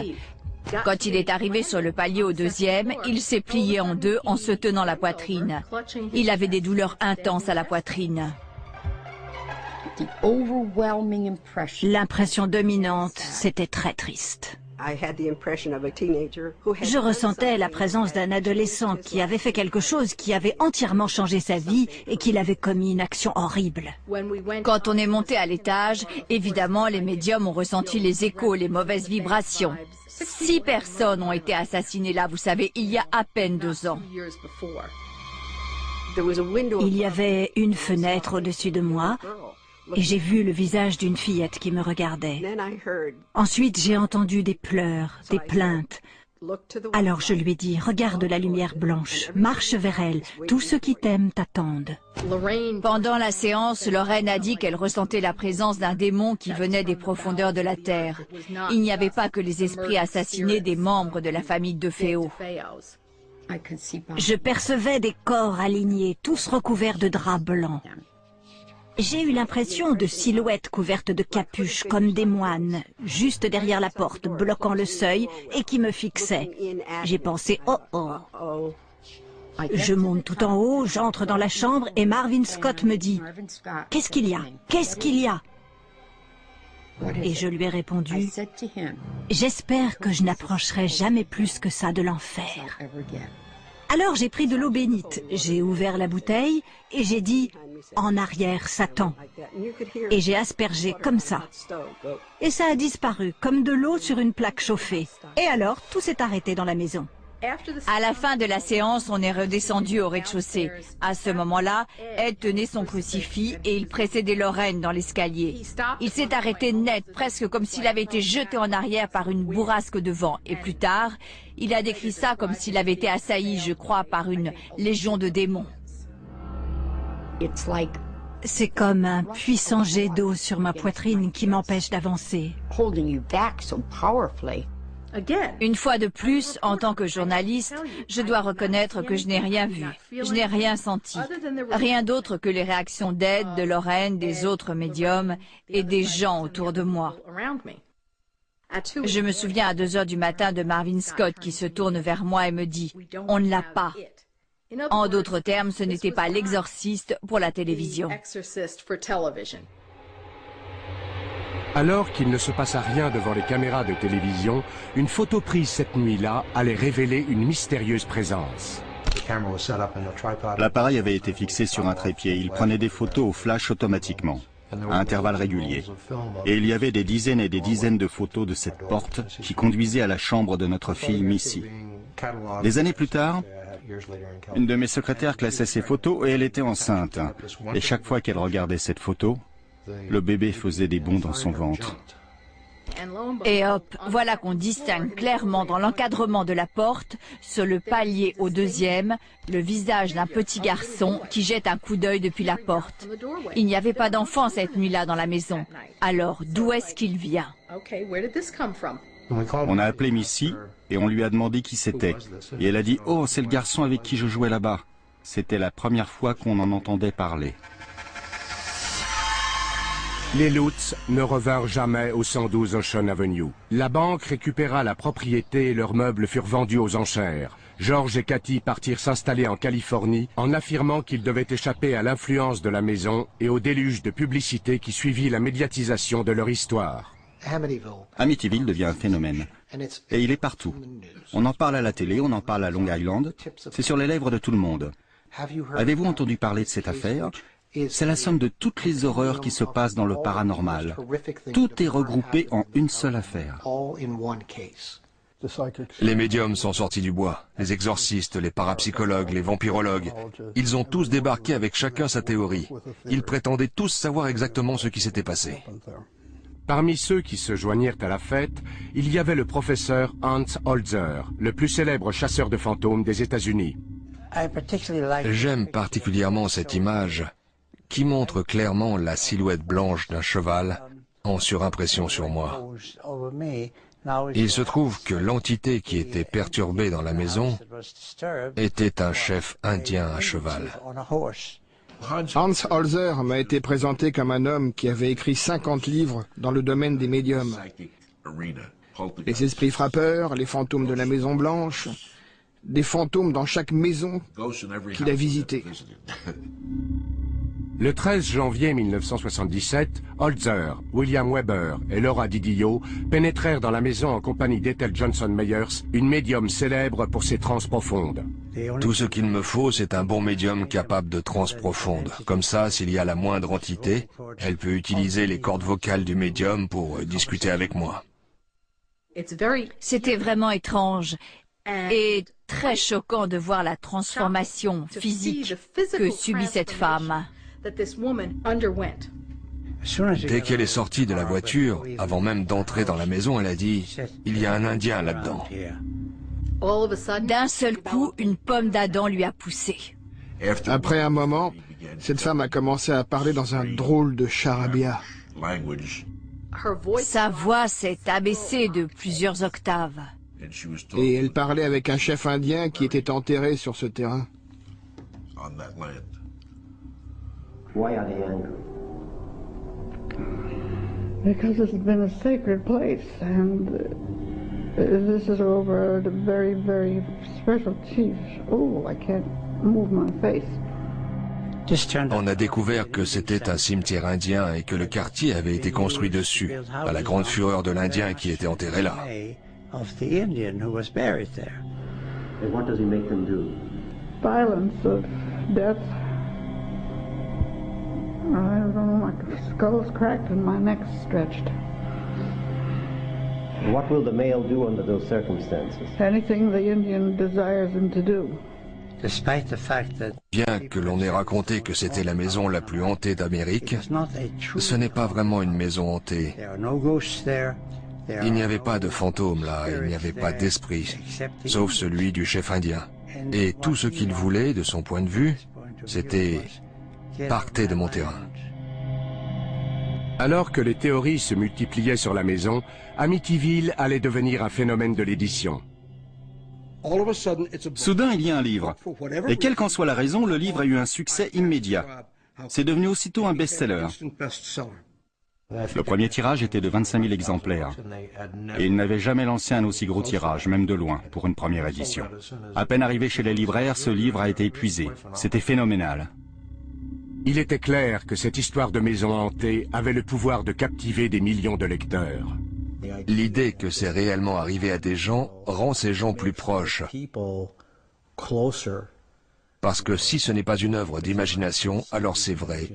Quand il est arrivé sur le palier au deuxième, il s'est plié en deux en se tenant la poitrine. Il avait des douleurs intenses à la poitrine. L'impression dominante, c'était très triste. Je ressentais la présence d'un adolescent qui avait fait quelque chose qui avait entièrement changé sa vie et qu'il avait commis une action horrible. Quand on est monté à l'étage, évidemment, les médiums ont ressenti les échos, les mauvaises vibrations. 6 personnes ont été assassinées là, vous savez, il y a à peine 2 ans. Il y avait une fenêtre au-dessus de moi. Et j'ai vu le visage d'une fillette qui me regardait. Ensuite, j'ai entendu des pleurs, des plaintes. Alors je lui ai dit, regarde la lumière blanche, marche vers elle, tous ceux qui t'aiment t'attendent. Pendant la séance, Lorraine a dit qu'elle ressentait la présence d'un démon qui venait des profondeurs de la terre. Il n'y avait pas que les esprits assassinés des membres de la famille DeFeo. Je percevais des corps alignés, tous recouverts de draps blancs. J'ai eu l'impression de silhouettes couvertes de capuches comme des moines, juste derrière la porte, bloquant le seuil et qui me fixaient. J'ai pensé « oh oh ». Je monte tout en haut, j'entre dans la chambre et Marvin Scott me dit « Qu'est-ce qu'il y a? Qu'est-ce qu'il y a ?» Et je lui ai répondu « J'espère que je n'approcherai jamais plus que ça de l'enfer. » Alors j'ai pris de l'eau bénite, j'ai ouvert la bouteille et j'ai dit « En arrière, Satan !» Et j'ai aspergé comme ça. Et ça a disparu, comme de l'eau sur une plaque chauffée. Et alors, tout s'est arrêté dans la maison. À la fin de la séance, on est redescendu au rez-de-chaussée. À ce moment-là, Ed tenait son crucifix et il précédait Lorraine dans l'escalier. Il s'est arrêté net, presque comme s'il avait été jeté en arrière par une bourrasque de vent. Et plus tard, il a décrit ça comme s'il avait été assailli, je crois, par une légion de démons. C'est comme un puissant jet d'eau sur ma poitrine qui m'empêche d'avancer. Une fois de plus, en tant que journaliste, je dois reconnaître que je n'ai rien vu, je n'ai rien senti. Rien d'autre que les réactions d'Ed, de Lorraine, des autres médiums et des gens autour de moi. Je me souviens à 2 heures du matin de Marvin Scott qui se tourne vers moi et me dit « On ne l'a pas ». En d'autres termes, ce n'était pas l'exorciste pour la télévision. Alors qu'il ne se passa rien devant les caméras de télévision, une photo prise cette nuit-là allait révéler une mystérieuse présence. L'appareil avait été fixé sur un trépied. Il prenait des photos au flash automatiquement, à intervalles réguliers. Et il y avait des dizaines et des dizaines de photos de cette porte qui conduisait à la chambre de notre fille Missy. Des années plus tard, une de mes secrétaires classait ces photos et elle était enceinte. Et chaque fois qu'elle regardait cette photo, le bébé faisait des bonds dans son ventre. Et hop, voilà qu'on distingue clairement dans l'encadrement de la porte, sur le palier au 2e, le visage d'un petit garçon qui jette un coup d'œil depuis la porte. Il n'y avait pas d'enfant cette nuit-là dans la maison. Alors, d'où est-ce qu'il vient? On a appelé Missy et on lui a demandé qui c'était. Et elle a dit « Oh, c'est le garçon avec qui je jouais là-bas ». C'était la première fois qu'on en entendait parler. Les Lutz ne revinrent jamais au 112 Ocean Avenue. La banque récupéra la propriété et leurs meubles furent vendus aux enchères. George et Cathy partirent s'installer en Californie en affirmant qu'ils devaient échapper à l'influence de la maison et au déluge de publicité qui suivit la médiatisation de leur histoire. Amityville devient un phénomène. Et il est partout. On en parle à la télé, on en parle à Long Island. C'est sur les lèvres de tout le monde. Avez-vous entendu parler de cette affaire ? C'est la somme de toutes les horreurs qui se passent dans le paranormal. Tout est regroupé en une seule affaire. Les médiums sont sortis du bois, les exorcistes, les parapsychologues, les vampirologues. Ils ont tous débarqué avec chacun sa théorie. Ils prétendaient tous savoir exactement ce qui s'était passé. Parmi ceux qui se joignirent à la fête, il y avait le professeur Hans Holzer, le plus célèbre chasseur de fantômes des États-Unis. J'aime particulièrement cette image qui montre clairement la silhouette blanche d'un cheval en surimpression sur moi. Il se trouve que l'entité qui était perturbée dans la maison était un chef indien à cheval. Hans Holzer m'a été présenté comme un homme qui avait écrit 50 livres dans le domaine des médiums. Les esprits frappeurs, les fantômes de la Maison Blanche, des fantômes dans chaque maison qu'il a visitée. Le 13 janvier 1977, Holzer, William Weber et Laura Didio pénétrèrent dans la maison en compagnie d'Ethel Johnson Meyers, une médium célèbre pour ses transes profondes. Tout ce qu'il me faut, c'est un bon médium capable de transes profondes. Comme ça, s'il y a la moindre entité, elle peut utiliser les cordes vocales du médium pour discuter avec moi. C'était vraiment étrange et très choquant de voir la transformation physique que subit cette femme. Dès qu'elle est sortie de la voiture, avant même d'entrer dans la maison, elle a dit « Il y a un Indien là-dedans ». D'un seul coup, une pomme d'Adam lui a poussé. Après un moment, cette femme a commencé à parler dans un drôle de charabia. Sa voix s'est abaissée de plusieurs octaves. Et elle parlait avec un chef indien qui était enterré sur ce terrain. Why are they angry? Because it's been a sacred place, and this is over the very, very special chief. Oh, I can't move my face. On a découvert que c'était un cimetière indien et que le quartier avait été construit dessus, à la grande fureur de l'Indien qui était enterré là. And what does he make them do? Violence of death. I don't know, my skull's cracked and my neck's stretched. What will the male do under those circumstances? Anything the Indian desires him to do. Bien que l'on ait raconté que c'était la maison la plus hantée d'Amérique, ce n'est pas vraiment une maison hantée. Il n'y avait pas de fantômes là, il n'y avait pas d'esprit, sauf celui du chef indien. Et tout ce qu'il voulait, de son point de vue, c'était « partez de mon terrain ». Alors que les théories se multipliaient sur la maison, Amityville allait devenir un phénomène de l'édition. Soudain, il y a un livre. Et quelle qu'en soit la raison, le livre a eu un succès immédiat. C'est devenu aussitôt un best-seller. Le premier tirage était de 25 000 exemplaires. Et il n'avait jamais lancé un aussi gros tirage, même de loin, pour une première édition. À peine arrivé chez les libraires, ce livre a été épuisé. C'était phénoménal. Il était clair que cette histoire de maison hantée avait le pouvoir de captiver des millions de lecteurs. L'idée que c'est réellement arrivé à des gens rend ces gens plus proches. Parce que si ce n'est pas une œuvre d'imagination, alors c'est vrai.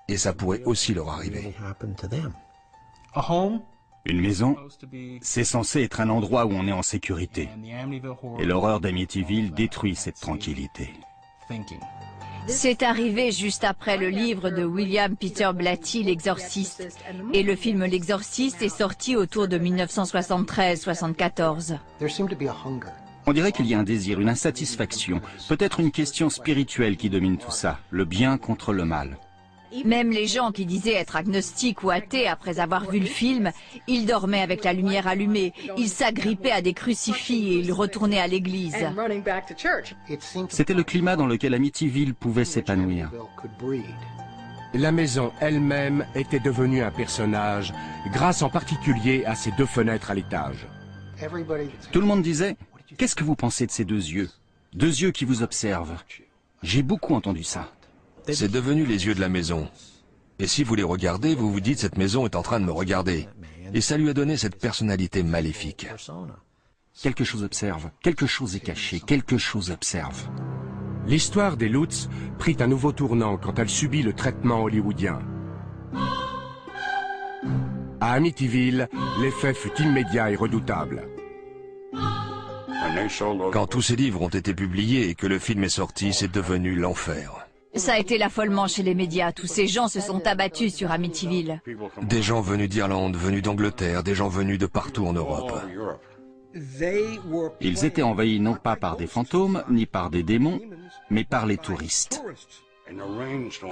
Et ça pourrait aussi leur arriver. Une maison, c'est censé être un endroit où on est en sécurité. Et l'horreur d'Amityville détruit cette tranquillité. C'est arrivé juste après le livre de William Peter Blatty, L'Exorciste. Et le film L'Exorciste est sorti autour de 1973-74. On dirait qu'il y a un désir, une insatisfaction, peut-être une question spirituelle qui domine tout ça, le bien contre le mal. Même les gens qui disaient être agnostiques ou athées après avoir vu le film, ils dormaient avec la lumière allumée, ils s'agrippaient à des crucifix et ils retournaient à l'église. C'était le climat dans lequel Amityville pouvait s'épanouir. La maison elle-même était devenue un personnage, grâce en particulier à ses 2 fenêtres à l'étage. Tout le monde disait « Qu'est-ce que vous pensez de ces 2 yeux? 2 yeux qui vous observent. » J'ai beaucoup entendu ça. C'est devenu les yeux de la maison. Et si vous les regardez, vous vous dites « cette maison est en train de me regarder ». Et ça lui a donné cette personnalité maléfique. Quelque chose observe, quelque chose est caché, quelque chose observe. L'histoire des Lutz prit un nouveau tournant quand elle subit le traitement hollywoodien. À Amityville, l'effet fut immédiat et redoutable. Quand tous ces livres ont été publiés et que le film est sorti, c'est devenu l'enfer. Ça a été l'affolement chez les médias. Tous ces gens se sont abattus sur Amityville. Des gens venus d'Irlande, venus d'Angleterre, des gens venus de partout en Europe. Ils étaient envahis non pas par des fantômes, ni par des démons, mais par les touristes.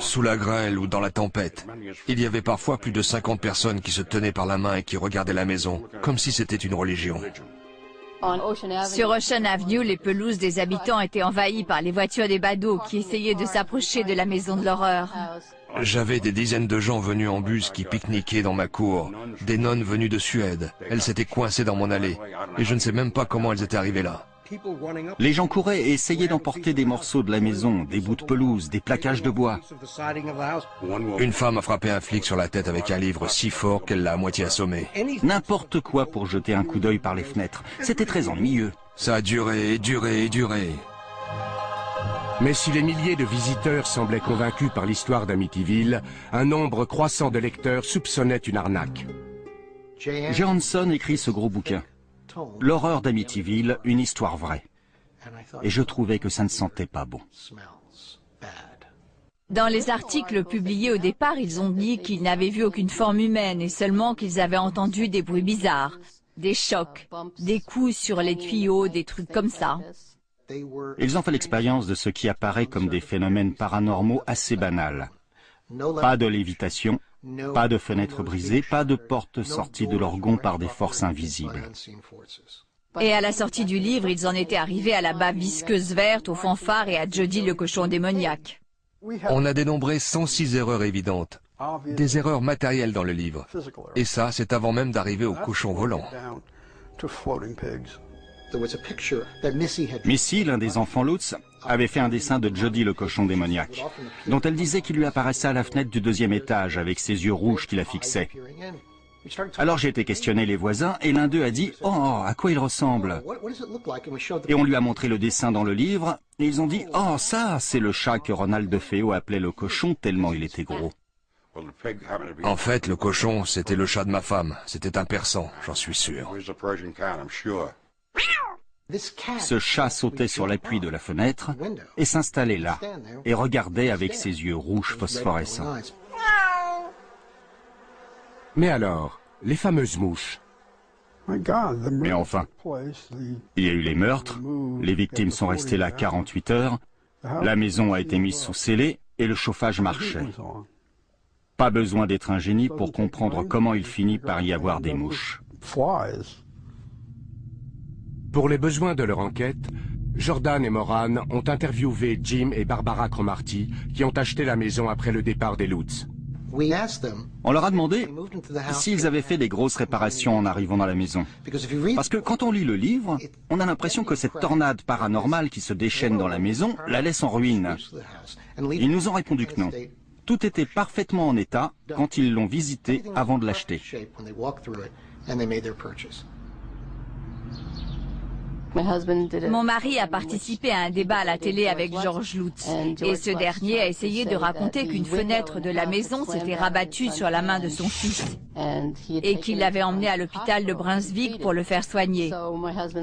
Sous la grêle ou dans la tempête, il y avait parfois plus de 50 personnes qui se tenaient par la main et qui regardaient la maison, comme si c'était une religion. Sur Ocean Avenue, les pelouses des habitants étaient envahies par les voitures des badauds qui essayaient de s'approcher de la maison de l'horreur. J'avais des dizaines de gens venus en bus qui pique-niquaient dans ma cour, des nonnes venues de Suède. Elles s'étaient coincées dans mon allée, et je ne sais même pas comment elles étaient arrivées là. Les gens couraient et essayaient d'emporter des morceaux de la maison, des bouts de pelouse, des plaquages de bois. Une femme a frappé un flic sur la tête avec un livre si fort qu'elle l'a à moitié assommé. N'importe quoi pour jeter un coup d'œil par les fenêtres. C'était très ennuyeux. Ça a duré et duré et duré. Mais si les milliers de visiteurs semblaient convaincus par l'histoire d'Amityville, un nombre croissant de lecteurs soupçonnait une arnaque. Johansson écrit ce gros bouquin. L'horreur d'Amityville, une histoire vraie. Et je trouvais que ça ne sentait pas bon. Dans les articles publiés au départ, ils ont dit qu'ils n'avaient vu aucune forme humaine et seulement qu'ils avaient entendu des bruits bizarres, des chocs, des coups sur les tuyaux, des trucs comme ça. Ils ont fait l'expérience de ce qui apparaît comme des phénomènes paranormaux assez banals. Pas de lévitation, pas de fenêtres brisées, pas de portes sorties de leur gonds par des forces invisibles. Et à la sortie du livre, ils en étaient arrivés à la bave visqueuse verte, aux fanfares et à Jody le cochon démoniaque. On a dénombré 106 erreurs évidentes, des erreurs matérielles dans le livre. Et ça, c'est avant même d'arriver au cochon volant. Missy, l'un des enfants Lutz, avait fait un dessin de Jody le cochon démoniaque, dont elle disait qu'il lui apparaissait à la fenêtre du 2e étage avec ses yeux rouges qui la fixaient. Alors j'ai été questionner les voisins et l'un d'eux a dit « Oh, à quoi il ressemble ?» Et on lui a montré le dessin dans le livre et ils ont dit « Oh, ça, c'est le chat que Ronald DeFeo appelait le cochon tellement il était gros. » En fait, le cochon, c'était le chat de ma femme. C'était un persan, j'en suis sûr. Ce chat sautait sur l'appui de la fenêtre et s'installait là, et regardait avec ses yeux rouges phosphorescents. Mais alors, les fameuses mouches? Mais enfin, il y a eu les meurtres, les victimes sont restées là 48 heures, la maison a été mise sous scellé et le chauffage marchait. Pas besoin d'être un génie pour comprendre comment il finit par y avoir des mouches. Pour les besoins de leur enquête, Jordan et Moran ont interviewé Jim et Barbara Cromarty, qui ont acheté la maison après le départ des Lutz. On leur a demandé s'ils avaient fait des grosses réparations en arrivant dans la maison. Parce que quand on lit le livre, on a l'impression que cette tornade paranormale qui se déchaîne dans la maison la laisse en ruine. Ils nous ont répondu que non. Tout était parfaitement en état quand ils l'ont visité avant de l'acheter. Mon mari a participé à un débat à la télé avec George Lutz et ce dernier a essayé de raconter qu'une fenêtre de la maison s'était rabattue sur la main de son fils et qu'il l'avait emmené à l'hôpital de Brunswick pour le faire soigner.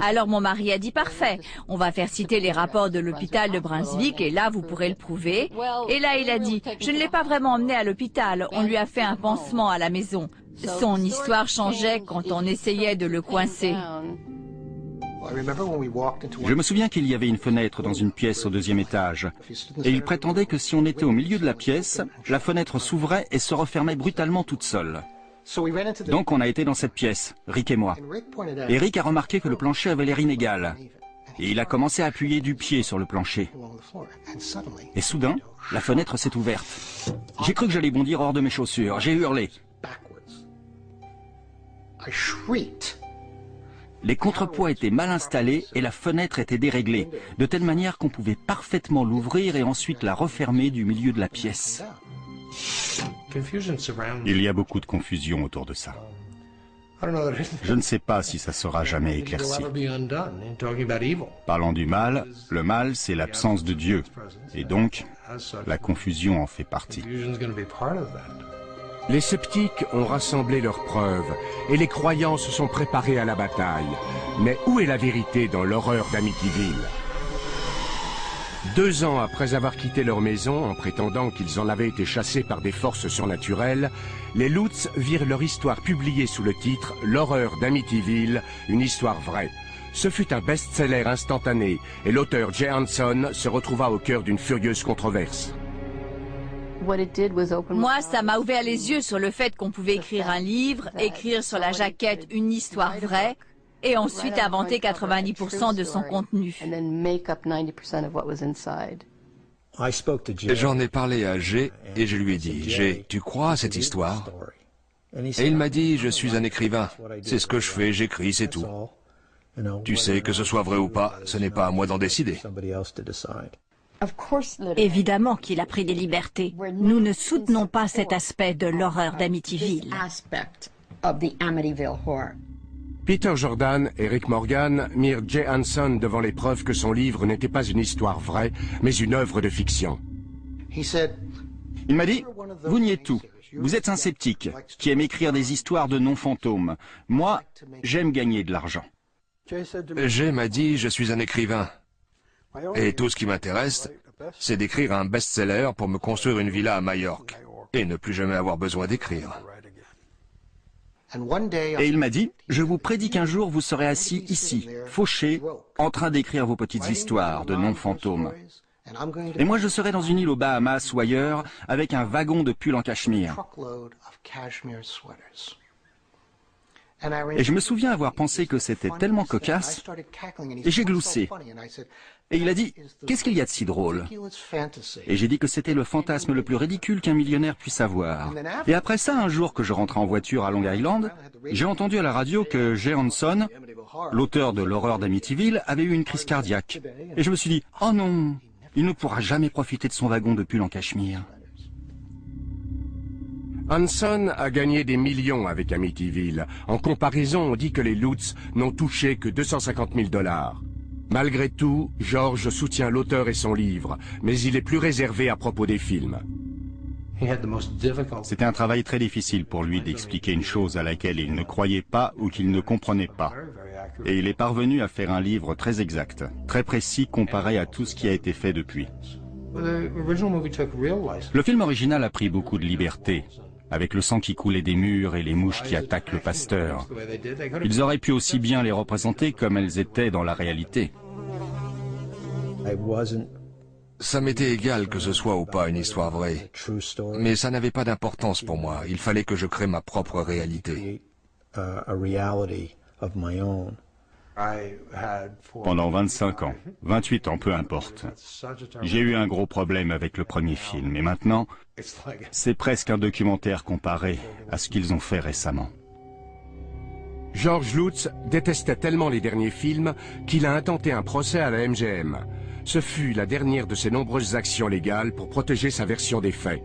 Alors mon mari a dit parfait, on va faire citer les rapports de l'hôpital de Brunswick et là vous pourrez le prouver. Et là il a dit, je ne l'ai pas vraiment emmené à l'hôpital, on lui a fait un pansement à la maison. Son histoire changeait quand on essayait de le coincer. Je me souviens qu'il y avait une fenêtre dans une pièce au 2e étage, et il prétendait que si on était au milieu de la pièce, la fenêtre s'ouvrait et se refermait brutalement toute seule. Donc on a été dans cette pièce, Rick et moi. Et Rick a remarqué que le plancher avait l'air inégal, et il a commencé à appuyer du pied sur le plancher. Et soudain, la fenêtre s'est ouverte. J'ai cru que j'allais bondir hors de mes chaussures, j'ai hurlé. Les contrepoids étaient mal installés et la fenêtre était déréglée, de telle manière qu'on pouvait parfaitement l'ouvrir et ensuite la refermer du milieu de la pièce. Il y a beaucoup de confusion autour de ça. Je ne sais pas si ça sera jamais éclairci. Parlant du mal, le mal c'est l'absence de Dieu, et donc la confusion en fait partie. Les sceptiques ont rassemblé leurs preuves et les croyants se sont préparés à la bataille. Mais où est la vérité dans l'horreur d'Amityville? 2 ans après avoir quitté leur maison en prétendant qu'ils en avaient été chassés par des forces surnaturelles, les Lutz virent leur histoire publiée sous le titre « L'horreur d'Amityville, une histoire vraie ». Ce fut un best-seller instantané et l'auteur Jay Hanson se retrouva au cœur d'une furieuse controverse. Moi, ça m'a ouvert les yeux sur le fait qu'on pouvait écrire un livre, écrire sur la jaquette une histoire vraie, et ensuite inventer 90% de son contenu. J'en ai parlé à Jay et je lui ai dit, Jay, tu crois à cette histoire? Et il m'a dit, je suis un écrivain, c'est ce que je fais, j'écris, c'est tout. Tu sais, que ce soit vrai ou pas, ce n'est pas à moi d'en décider. Évidemment qu'il a pris des libertés. Nous ne soutenons pas cet aspect de l'horreur d'Amityville. Peter Jordan et Rick Morgan mirent Jay Hanson devant les preuves que son livre n'était pas une histoire vraie, mais une œuvre de fiction. Il m'a dit, vous niez tout. Vous êtes un sceptique qui aime écrire des histoires de non-fantômes. Moi, j'aime gagner de l'argent. Jay m'a dit, je suis un écrivain. Et tout ce qui m'intéresse, c'est d'écrire un best-seller pour me construire une villa à Majorque et ne plus jamais avoir besoin d'écrire. Et il m'a dit, je vous prédis qu'un jour vous serez assis ici, fauché, en train d'écrire vos petites histoires de non-fantômes. Et moi je serai dans une île aux Bahamas ou ailleurs avec un wagon de pull en cachemire. Et je me souviens avoir pensé que c'était tellement cocasse, et j'ai gloussé. Et il a dit, qu'est-ce qu'il y a de si drôle? Et j'ai dit que c'était le fantasme le plus ridicule qu'un millionnaire puisse avoir. Et après ça, un jour que je rentrais en voiture à Long Island, j'ai entendu à la radio que Jay Hanson, l'auteur de l'horreur d'Amityville, avait eu une crise cardiaque. Et je me suis dit, oh non, il ne pourra jamais profiter de son wagon de pull en cachemire. Hanson a gagné des millions avec Amityville. En comparaison, on dit que les Lutz n'ont touché que 250 000 $. Malgré tout, George soutient l'auteur et son livre, mais il est plus réservé à propos des films. C'était un travail très difficile pour lui d'expliquer une chose à laquelle il ne croyait pas ou qu'il ne comprenait pas. Et il est parvenu à faire un livre très exact, très précis comparé à tout ce qui a été fait depuis. Le film original a pris beaucoup de liberté, avec le sang qui coulait des murs et les mouches qui attaquent le pasteur. Ils auraient pu aussi bien les représenter comme elles étaient dans la réalité. Ça m'était égal que ce soit ou pas une histoire vraie, mais ça n'avait pas d'importance pour moi. Il fallait que je crée ma propre réalité. Pendant 25 ans, 28 ans, peu importe. J'ai eu un gros problème avec le premier film, et maintenant, c'est presque un documentaire comparé à ce qu'ils ont fait récemment. George Lutz détestait tellement les derniers films qu'il a intenté un procès à la MGM. Ce fut la dernière de ses nombreuses actions légales pour protéger sa version des faits.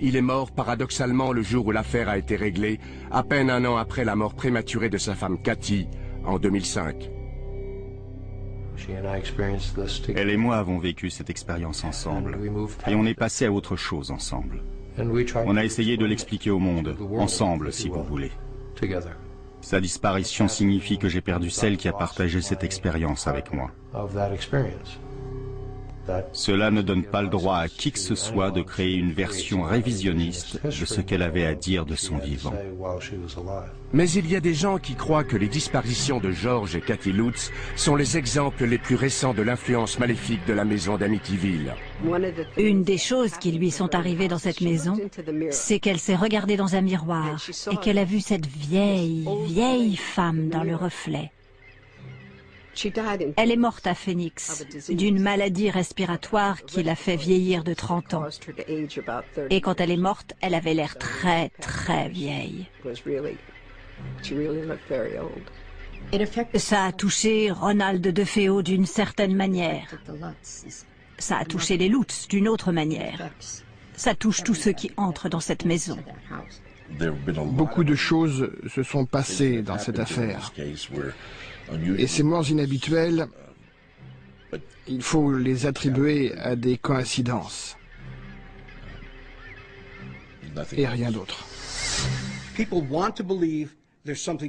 Il est mort paradoxalement le jour où l'affaire a été réglée, à peine un an après la mort prématurée de sa femme Cathy, en 2005. Elle et moi avons vécu cette expérience ensemble, et on est passé à autre chose ensemble. On a essayé de l'expliquer au monde, ensemble si vous voulez. Sa disparition signifie que j'ai perdu celle qui a partagé cette expérience avec moi. Cela ne donne pas le droit à qui que ce soit de créer une version révisionniste de ce qu'elle avait à dire de son vivant. Mais il y a des gens qui croient que les disparitions de George et Cathy Lutz sont les exemples les plus récents de l'influence maléfique de la maison d'Amityville. Une des choses qui lui sont arrivées dans cette maison, c'est qu'elle s'est regardée dans un miroir et qu'elle a vu cette vieille femme dans le reflet. Elle est morte à Phoenix, d'une maladie respiratoire qui l'a fait vieillir de 30 ans. Et quand elle est morte, elle avait l'air très vieille. Ça a touché Ronald DeFeo d'une certaine manière. Ça a touché les Lutz d'une autre manière. Ça touche tous ceux qui entrent dans cette maison. Beaucoup de choses se sont passées dans cette affaire. Et ces morts inhabituelles, il faut les attribuer à des coïncidences. Et rien d'autre.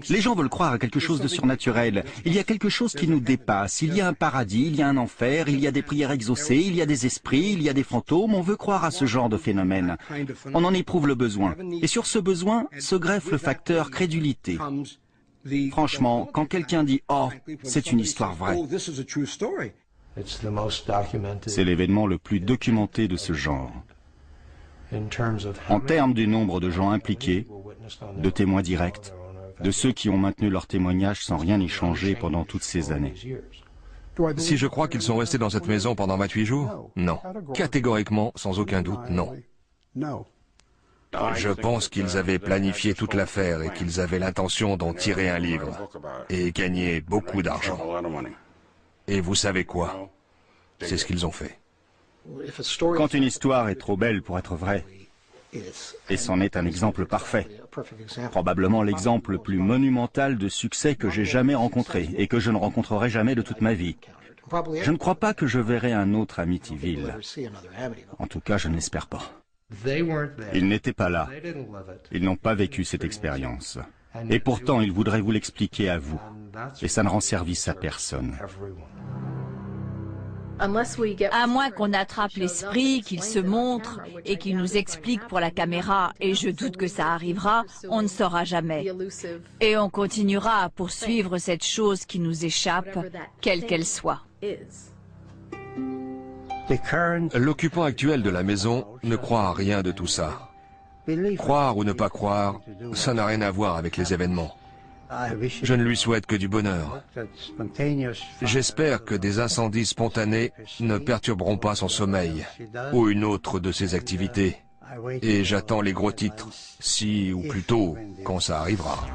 Les gens veulent croire à quelque chose de surnaturel. Il y a quelque chose qui nous dépasse. Il y a un paradis, il y a un enfer, il y a des prières exaucées, il y a des esprits, il y a des fantômes. On veut croire à ce genre de phénomène. On en éprouve le besoin. Et sur ce besoin se greffe le facteur crédulité. Franchement, quand quelqu'un dit « Oh, c'est une histoire vraie », c'est l'événement le plus documenté de ce genre. En termes du nombre de gens impliqués, de témoins directs, de ceux qui ont maintenu leur témoignage sans rien y changer pendant toutes ces années. Si je crois qu'ils sont restés dans cette maison pendant 28 jours? Non. Catégoriquement, sans aucun doute, non. Je pense qu'ils avaient planifié toute l'affaire et qu'ils avaient l'intention d'en tirer un livre et gagner beaucoup d'argent. Et vous savez quoi? C'est ce qu'ils ont fait. Quand une histoire est trop belle pour être vraie, et c'en est un exemple parfait, probablement l'exemple le plus monumental de succès que j'ai jamais rencontré et que je ne rencontrerai jamais de toute ma vie. Je ne crois pas que je verrai un autre Amityville. En tout cas, je ne l'espère pas. Ils n'étaient pas là. Ils n'ont pas vécu cette expérience. Et pourtant, ils voudraient vous l'expliquer à vous. Et ça ne rend service à personne. À moins qu'on attrape l'esprit, qu'il se montre et qu'il nous explique pour la caméra, et je doute que ça arrivera, on ne saura jamais. Et on continuera à poursuivre cette chose qui nous échappe, quelle qu'elle soit. L'occupant actuel de la maison ne croit à rien de tout ça. Croire ou ne pas croire, ça n'a rien à voir avec les événements. Je ne lui souhaite que du bonheur. J'espère que des incendies spontanés ne perturberont pas son sommeil ou une autre de ses activités. Et j'attends les gros titres, si ou plutôt quand ça arrivera.